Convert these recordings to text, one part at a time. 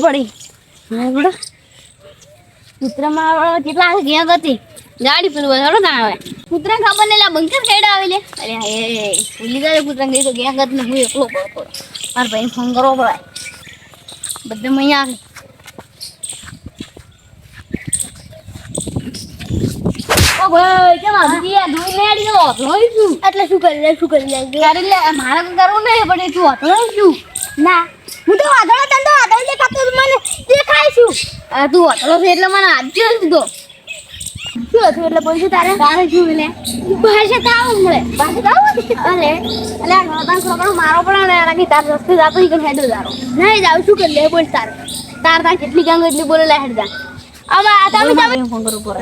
પડી બડા કૂતરામાં કેટલા ગયા હતી ગાડી પેલું વધારો ના આવે કૂતરા ખબર ને લા બંકર કેડા આવે લે અરે હે ભૂલી ગયો કૂતરા ગઈ તો ગયા ગત ને હું એકલો પડતો માર ભાઈ ફોન કરવો પડે બધે મૈયા ઓ ભાઈ કેમ આજી આ દૂર લેડી ગયો લોઈ છું એટલે શું કરી લે કરી લે મારે કરવું નહીં પણ તું હતો છું ના હું તો વાદળો તંતો વાદળ દેખાતો મને દેખાય છું તું વાદળો છે એટલે મને આજ્યો તો શું હતું એટલે બોલશું તારે શું લે ભાષા કાવ મળે ભાષા કાવ અરે એટલે નોતાન છોકરો મારો પણ ને એના કી તાર રસ્તે જાતો ઈ કે હેડો જારો નહીં જાવ શું કરી લે બોલ તાર કેટલી ગાંગ એટલી બોલે લે હેડ જા હવે આ તમે ફોન કરું પર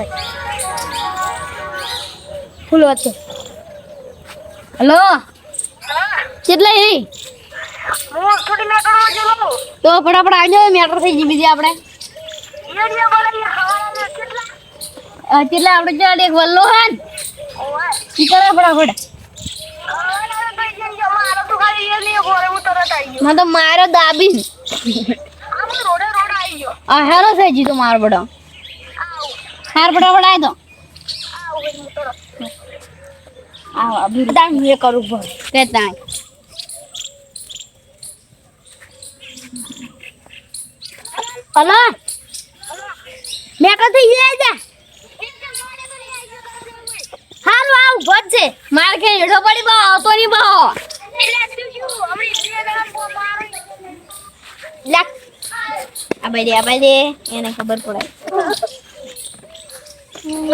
ફૂલ વાત છે હેલો કેટલા એ હું થોડી મેટર જેલો તો ફટાફટ આવજો મેટર થઈ ગઈ બીજી આપણે એડિયા બોલે ખાવાના કેટલા આપણે ચાલ એક વલ્લો હે ઓય કી કરે ફટાફટ ખાવાના તો જઈ મારો તો ખાલી એ નહીં ઘરે હું તરત આવી ગયો મને તો મારો દાબી આપણે રોડે આવી ગયો આ હેરો થઈ જી તો માર બડો હાર ફટાફટ આય તો આવ અભી દાન એ કરું ભર કેતા હલો મેં કદી લે જા હાલ આવ ભજ છે માર કે હેડો પડી બા આવતો ની બા એટલે શું હમણી ઇન્ડિયા ગરમ મારો લક આ ભાઈ એને ખબર પડે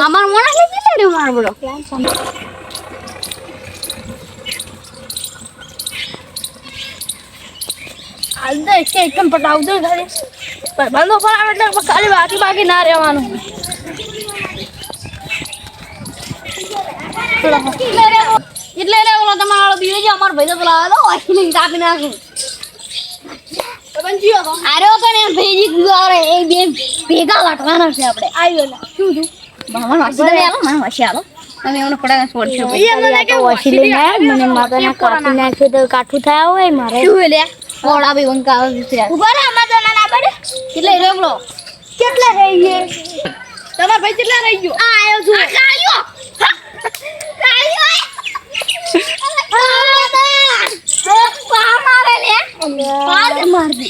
আমার মনে হয় কি রে মারবো આલદે કે એકમ પટાવ દે ઘરે પર બંધો પર આવે એટલે ખાલી બાકી ના રહેવાનું એટલે રે ઓલો તમારો બીજો જે અમાર ભાઈ તો લાવો આખી કાપી નાખું તો બંજીઓ તો આરો તો ને ભેજી ગુવારે એક બે ભેગા વાટવાના છે આપણે આવ્યો શું શું મામા વાસી દે આલો મને વાસી આલો તમે એનો પડા છોડશો એ મને કે વાસી લઈને આયા મને માતાના કાપી નાખે તો કાઠું થાય હોય મારે શું લે મોડા ભી વંકા આવે વિચાર ઉભા રે આમાં તો ના પડે કેટલે રેમલો કેટલે રહી છે તમાર ભાઈ કેટલા રહી ગયો આ આયો છું કાળિયો મારે લે માર દે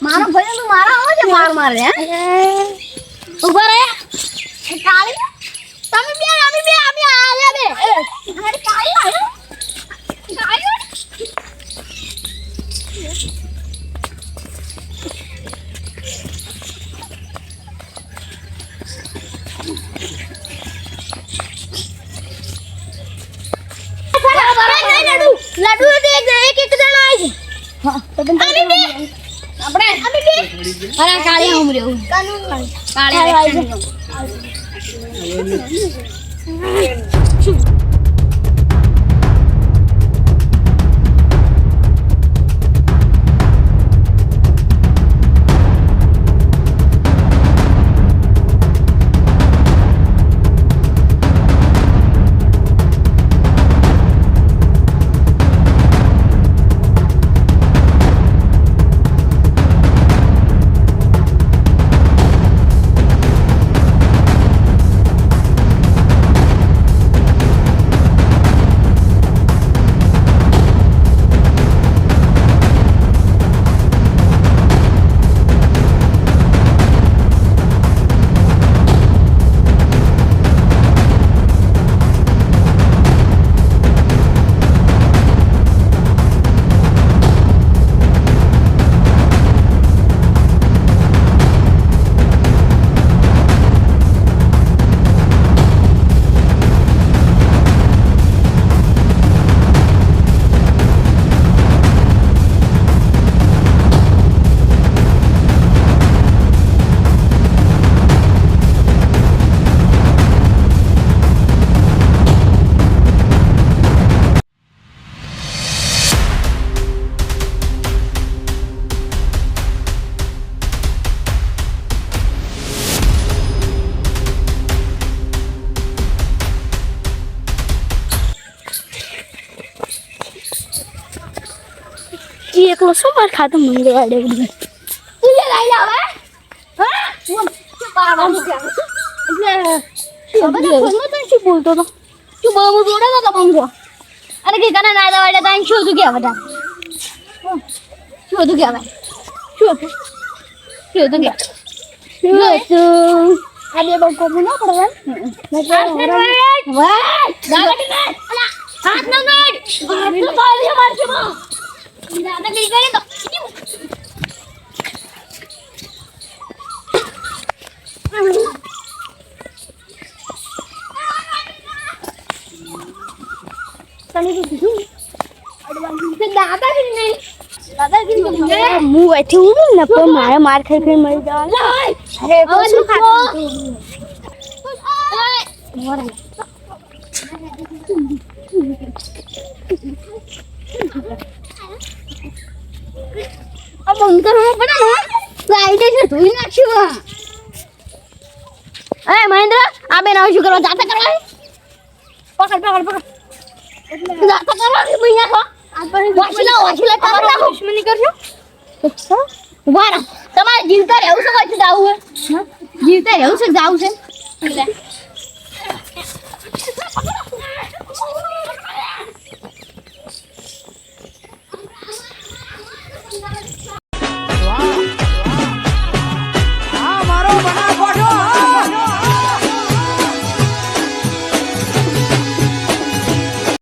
મારો ભાઈ તું મારા આવો છે મારે ઉભા રે કાળી તમે બે અમે આલ્યા બે અરે કાળી આવ્યો લાડુ એક જણા આવે છે હા તો આપણે અરે કાળી હું રહ્યો કાળી એકલો શું માર ખાતો મંગે આડે ઉડે તું લે લાઈ હવે હા શું પાવાનું કે એટલે ખબર તો શું બોલતો તો શું બોલવું જોડે તો મંગો અને કે કને ના દવાડે તાન શું હતું કે બધા શું હતું કે હવે શું હતું કે શું હતું આ બે બહુ કોમ ના પડવા હાથ ના મેડ તો પાલી માર છે મો દાદા ગઈ ગઈ તો તને કીધું દાદા કે નહીં હું એથી હું ને પણ મારે માર ખાઈ ખાઈ મરી જવા અરે શું ખાતું अब अंकर हो पड़ा ना लाइट से धोई नाख्યું ए મહેન્દ્ર આ બેન આવું શું કરવા જાતા કરવા પકડ જાતા કરવા કે ભઈયા છો વાશલા તમારે દુશ્મની કરજો વારા તમારે જીવતા રહેવું છે કે જાવું છે જીવતા રહેવું છે જાવું છે